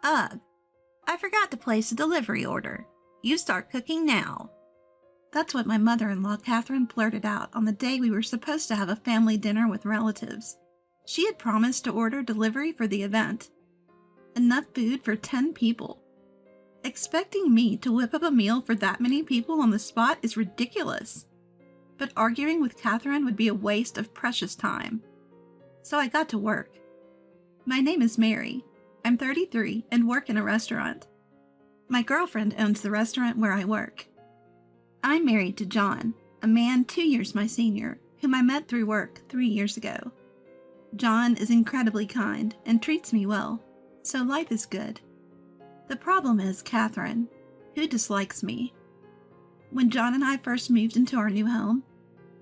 Ugh, I forgot to place a delivery order. You start cooking now. That's what my mother-in-law, Catherine, blurted out on the day we were supposed to have a family dinner with relatives. She had promised to order delivery for the event. Enough food for 10 people. Expecting me to whip up a meal for that many people on the spot is ridiculous. But arguing with Catherine would be a waste of precious time. So I got to work. My name is Mary. I'm 33 and work in a restaurant. My girlfriend owns the restaurant where I work. I'm married to John, a man 2 years my senior, whom I met through work 3 years ago. John is incredibly kind and treats me well, so life is good. The problem is Catherine, who dislikes me. When John and I first moved into our new home,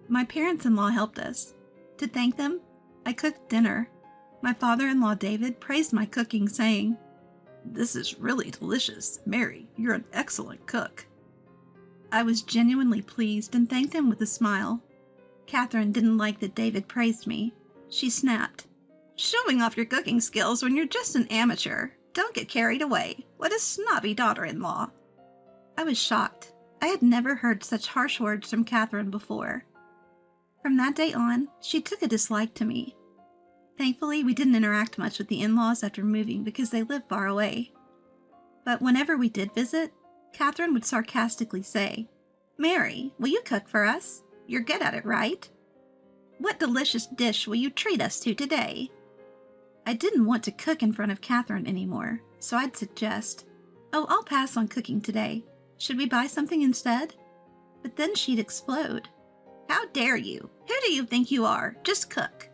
my parents-in-law helped us. To thank them, I cooked dinner. My father-in-law David praised my cooking, saying, "This is really delicious. Mary, you're an excellent cook." I was genuinely pleased and thanked him with a smile. Catherine didn't like that David praised me. She snapped, "Showing off your cooking skills when you're just an amateur. Don't get carried away. What a snobby daughter-in-law." I was shocked. I had never heard such harsh words from Catherine before. From that day on, she took a dislike to me. Thankfully, we didn't interact much with the in-laws after moving because they live far away. But whenever we did visit, Catherine would sarcastically say, "Mary, will you cook for us? You're good at it, right? What delicious dish will you treat us to today?" I didn't want to cook in front of Catherine anymore, so I'd suggest, "Oh, I'll pass on cooking today. Should we buy something instead?" But then she'd explode. "How dare you? Who do you think you are? Just cook."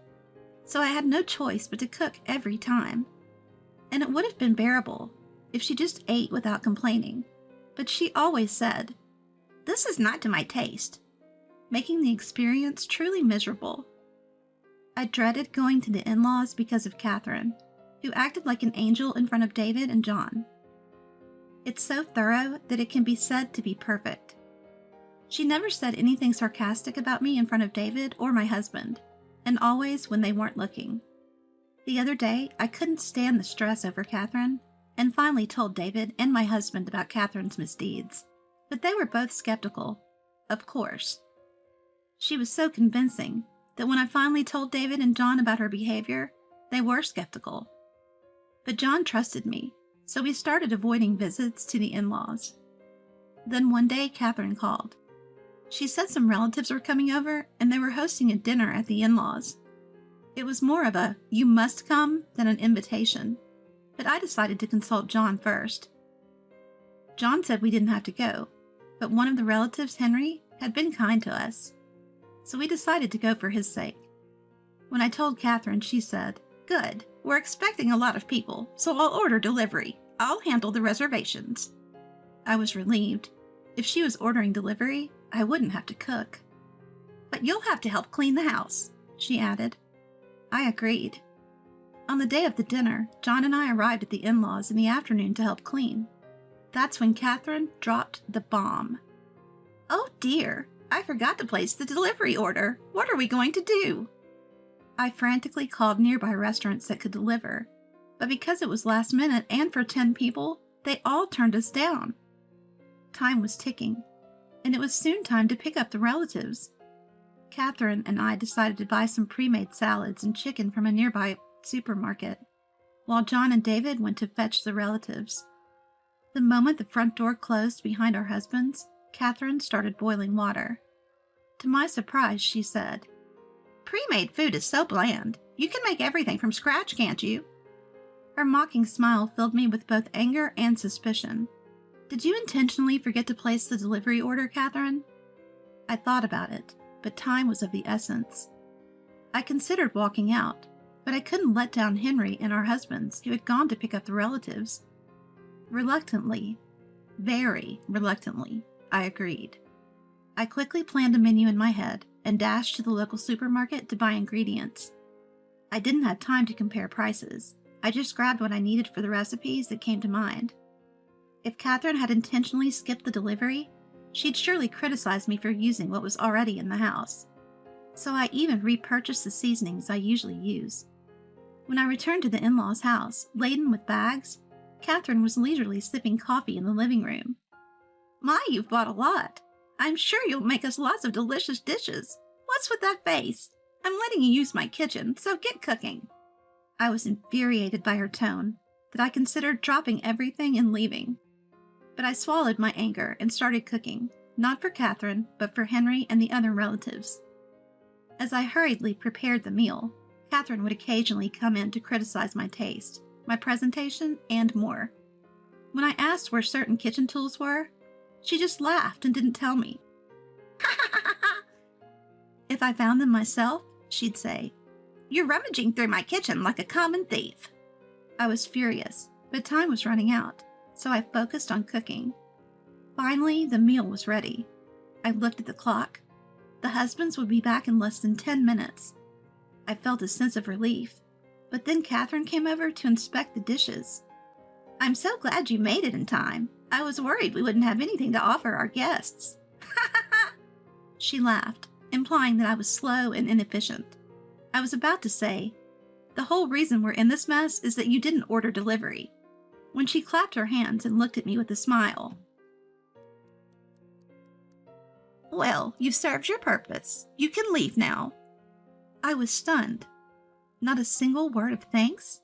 So I had no choice but to cook every time. And it would have been bearable if she just ate without complaining. But she always said, "This is not to my taste," making the experience truly miserable. I dreaded going to the in-laws because of Catherine, who acted like an angel in front of David and John. It's so thorough that it can be said to be perfect. She never said anything sarcastic about me in front of David or my husband, and always when they weren't looking. The other day, I couldn't stand the stress over Catherine, and finally told David and my husband about Catherine's misdeeds, but they were both skeptical, of course. She was so convincing that when I finally told David and John about her behavior, they were skeptical. But John trusted me, so we started avoiding visits to the in-laws. Then one day, Catherine called. She said some relatives were coming over and they were hosting a dinner at the in-laws. It was more of a "you must come" than an invitation, but I decided to consult John first. John said we didn't have to go, but one of the relatives, Henry, had been kind to us, so we decided to go for his sake. When I told Catherine, she said, "Good, we're expecting a lot of people, so I'll order delivery. I'll handle the reservations." I was relieved. If she was ordering delivery, I wouldn't have to cook. "But you'll have to help clean the house," she added. I agreed. On the day of the dinner, John and I arrived at the in-laws in the afternoon to help clean. That's when Catherine dropped the bomb. "Oh dear, I forgot to place the delivery order. What are we going to do?" I frantically called nearby restaurants that could deliver, but because it was last minute and for 10 people, they all turned us down. Time was ticking, and it was soon time to pick up the relatives. Catherine and I decided to buy some pre-made salads and chicken from a nearby supermarket, while John and David went to fetch the relatives. The moment the front door closed behind our husbands, Catherine started boiling water. To my surprise, she said, "Pre-made food is so bland. You can make everything from scratch, can't you?" Her mocking smile filled me with both anger and suspicion. "Did you intentionally forget to place the delivery order, Catherine?" I thought about it, but time was of the essence. I considered walking out, but I couldn't let down Henry and our husbands, who had gone to pick up the relatives. Reluctantly, very reluctantly, I agreed. I quickly planned a menu in my head and dashed to the local supermarket to buy ingredients. I didn't have time to compare prices. I just grabbed what I needed for the recipes that came to mind. If Catherine had intentionally skipped the delivery, she'd surely criticize me for using what was already in the house. So I even repurchased the seasonings I usually use. When I returned to the in-laws' house, laden with bags, Catherine was leisurely sipping coffee in the living room. My, you've bought a lot. I'm sure you'll make us lots of delicious dishes. What's with that face? I'm letting you use my kitchen, so get cooking. I was infuriated by her tone that I considered dropping everything and leaving. But I swallowed my anger and started cooking, not for Catherine, but for Henry and the other relatives. As I hurriedly prepared the meal, Catherine would occasionally come in to criticize my taste, my presentation, and more. When I asked where certain kitchen tools were, she just laughed and didn't tell me. If I found them myself, she'd say, "You're rummaging through my kitchen like a common thief." I was furious, but time was running out, so I focused on cooking. Finally, the meal was ready. I looked at the clock. The husbands would be back in less than 10 minutes. I felt a sense of relief, but then Catherine came over to inspect the dishes. "I'm so glad you made it in time. I was worried we wouldn't have anything to offer our guests." She laughed, implying that I was slow and inefficient. I was about to say, "The whole reason we're in this mess is that you didn't order delivery," when she clapped her hands and looked at me with a smile. "Well, you've served your purpose. You can leave now." I was stunned. Not a single word of thanks?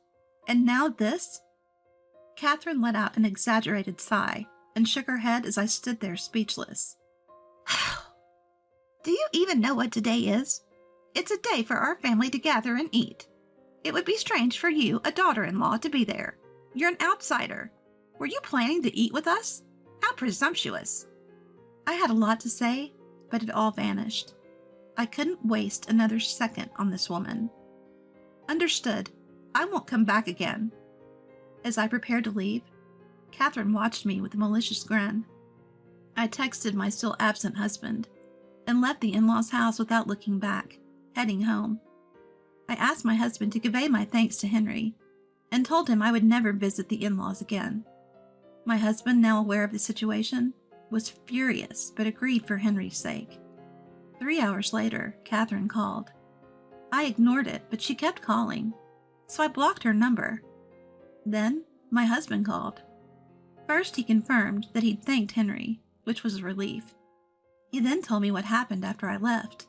And now this? Catherine let out an exaggerated sigh and shook her head as I stood there speechless. "Do you even know what today is? It's a day for our family to gather and eat. It would be strange for you, a daughter-in-law, to be there. You're an outsider. Were you planning to eat with us? How presumptuous." I had a lot to say, but it all vanished. I couldn't waste another second on this woman. "Understood. I won't come back again." As I prepared to leave, Catherine watched me with a malicious grin. I texted my still absent husband and left the in-laws' house without looking back, heading home. I asked my husband to convey my thanks to Henry and told him I would never visit the in-laws again. My husband, now aware of the situation, was furious but agreed for Henry's sake. 3 hours later, Catherine called. I ignored it, but she kept calling, so I blocked her number. Then, my husband called. First, he confirmed that he'd thanked Henry, which was a relief. He then told me what happened after I left.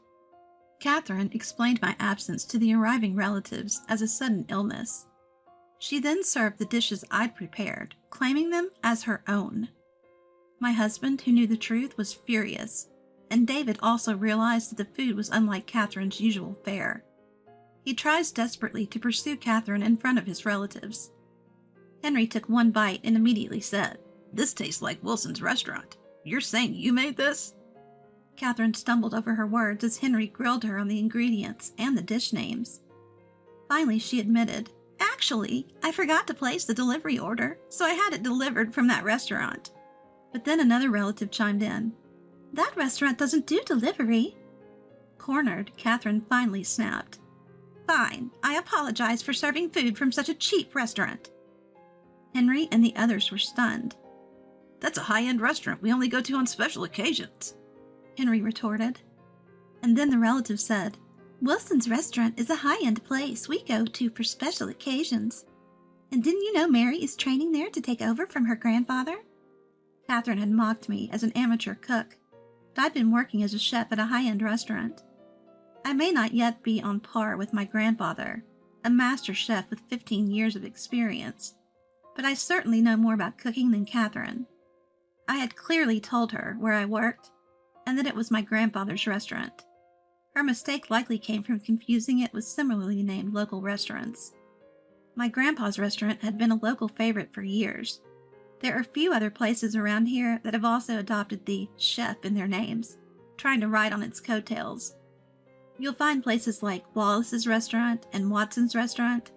Catherine explained my absence to the arriving relatives as a sudden illness. She then served the dishes I'd prepared, claiming them as her own. My husband, who knew the truth, was furious, and David also realized that the food was unlike Catherine's usual fare. He tries desperately to pursue Catherine in front of his relatives. Henry took one bite and immediately said, "This tastes like Wilson's restaurant. You're saying you made this?" Catherine stumbled over her words as Henry grilled her on the ingredients and the dish names. Finally, she admitted, "Actually, I forgot to place the delivery order, so I had it delivered from that restaurant." But then another relative chimed in, "That restaurant doesn't do delivery." Cornered, Catherine finally snapped, "Fine, I apologize for serving food from such a cheap restaurant." Henry and the others were stunned. "That's a high-end restaurant we only go to on special occasions," Henry retorted. And then the relative said, "Wilson's restaurant is a high-end place we go to for special occasions. And didn't you know Mary is training there to take over from her grandfather?" Catherine had mocked me as an amateur cook, but I'd been working as a chef at a high-end restaurant. I may not yet be on par with my grandfather, a master chef with 15 years of experience, but I certainly know more about cooking than Catherine. I had clearly told her where I worked, and that it was my grandfather's restaurant. Her mistake likely came from confusing it with similarly named local restaurants. My grandpa's restaurant had been a local favorite for years. There are few other places around here that have also adopted the chef in their names, trying to ride on its coattails. You'll find places like Wallace's restaurant and Watson's restaurant,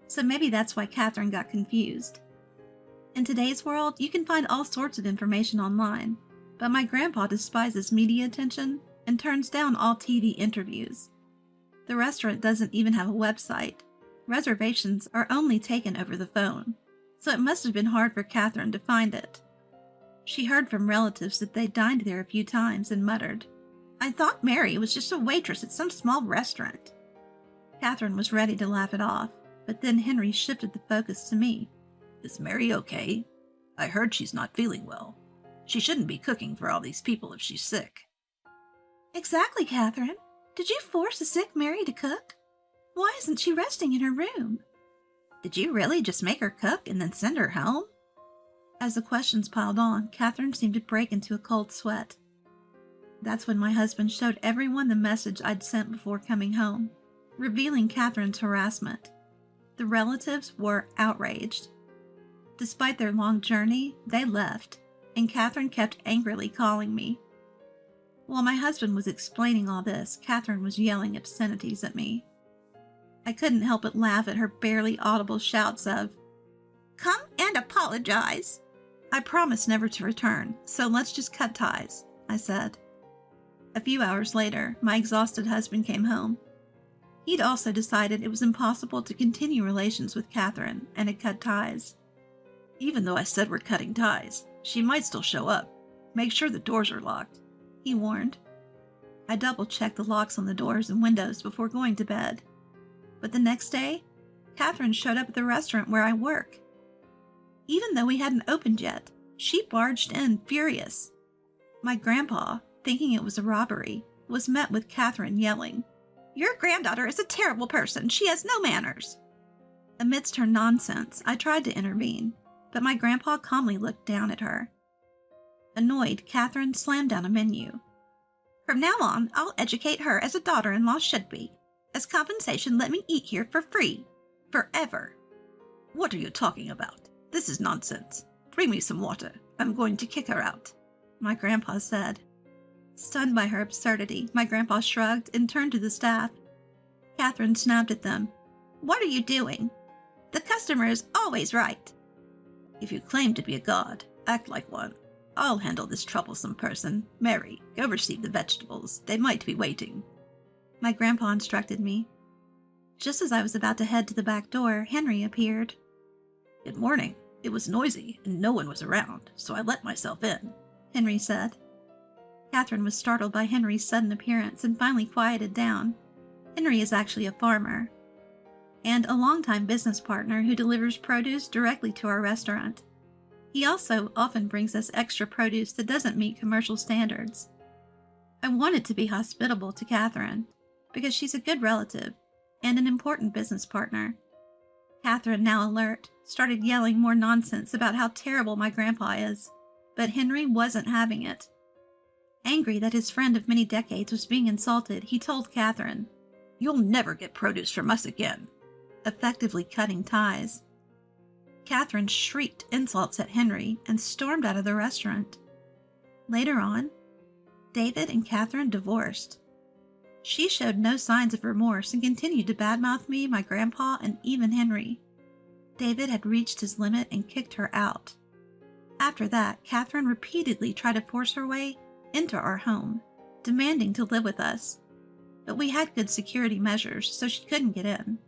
so maybe that's why Catherine got confused. In today's world, you can find all sorts of information online, but my grandpa despises media attention and turns down all TV interviews. The restaurant doesn't even have a website. Reservations are only taken over the phone, so it must have been hard for Catherine to find it. She heard from relatives that they dined there a few times and muttered, "I thought Mary was just a waitress at some small restaurant." Catherine was ready to laugh it off, but then Henry shifted the focus to me. Is Mary okay? I heard she's not feeling well. She shouldn't be cooking for all these people if she's sick. Exactly, Catherine. Did you force a sick Mary to cook? Why isn't she resting in her room? Did you really just make her cook and then send her home? As the questions piled on, Catherine seemed to break into a cold sweat. That's when my husband showed everyone the message I'd sent before coming home, revealing Catherine's harassment. The relatives were outraged. Despite their long journey, they left, and Catherine kept angrily calling me. While my husband was explaining all this, Catherine was yelling obscenities at me. I couldn't help but laugh at her barely audible shouts of, "Come and apologize." I promised never to return, so let's just cut ties, I said. A few hours later, my exhausted husband came home. He'd also decided it was impossible to continue relations with Catherine and had cut ties. Even though I said we're cutting ties, she might still show up. Make sure the doors are locked, he warned. I double-checked the locks on the doors and windows before going to bed. But the next day, Catherine showed up at the restaurant where I work. Even though we hadn't opened yet, she barged in furious. My grandpa, thinking it was a robbery, was met with Catherine yelling, "Your granddaughter is a terrible person. She has no manners." Amidst her nonsense, I tried to intervene, but my grandpa calmly looked down at her. Annoyed, Catherine slammed down a menu. "From now on, I'll educate her as a daughter-in-law should be. As compensation, let me eat here for free. Forever." "What are you talking about? This is nonsense. Bring me some water. I'm going to kick her out," my grandpa said. Stunned by her absurdity, my grandpa shrugged and turned to the staff. Catherine snapped at them. "What are you doing? The customer is always right." "If you claim to be a god, act like one. I'll handle this troublesome person. Mary, go receive the vegetables. They might be waiting," my grandpa instructed me. Just as I was about to head to the back door, Henry appeared. "Good morning. It was noisy and no one was around, so I let myself in," Henry said. Catherine was startled by Henry's sudden appearance and finally quieted down. Henry is actually a farmer and a longtime business partner who delivers produce directly to our restaurant. He also often brings us extra produce that doesn't meet commercial standards. I wanted to be hospitable to Catherine because she's a good relative and an important business partner. Catherine, now alert, started yelling more nonsense about how terrible my grandpa is, but Henry wasn't having it. Angry that his friend of many decades was being insulted, he told Catherine, "You'll never get produce from us again," effectively cutting ties. Catherine shrieked insults at Henry and stormed out of the restaurant. Later on, David and Catherine divorced. She showed no signs of remorse and continued to badmouth me, my grandpa, and even Henry. David had reached his limit and kicked her out. After that, Catherine repeatedly tried to force her way into our home, demanding to live with us. But we had good security measures, so she couldn't get in.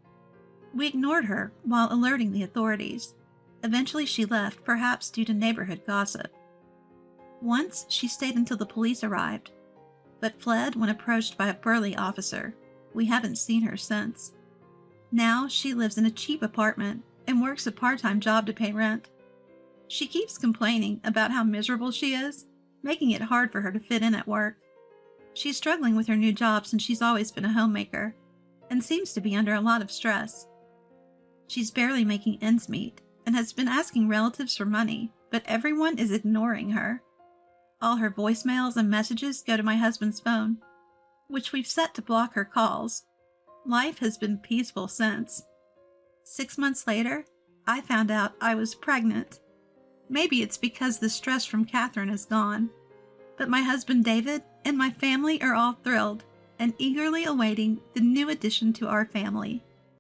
We ignored her while alerting the authorities. Eventually she left, perhaps due to neighborhood gossip. Once she stayed until the police arrived, but fled when approached by a burly officer. We haven't seen her since. Now she lives in a cheap apartment and works a part-time job to pay rent. She keeps complaining about how miserable she is, making it hard for her to fit in at work. She's struggling with her new job since she's always been a homemaker, and seems to be under a lot of stress. She's barely making ends meet, and has been asking relatives for money, but everyone is ignoring her. All her voicemails and messages go to my husband's phone, which we've set to block her calls. Life has been peaceful since. 6 months later, I found out I was pregnant. Maybe it's because the stress from Catherine is gone. But my husband David and my family are all thrilled and eagerly awaiting the new addition to our family.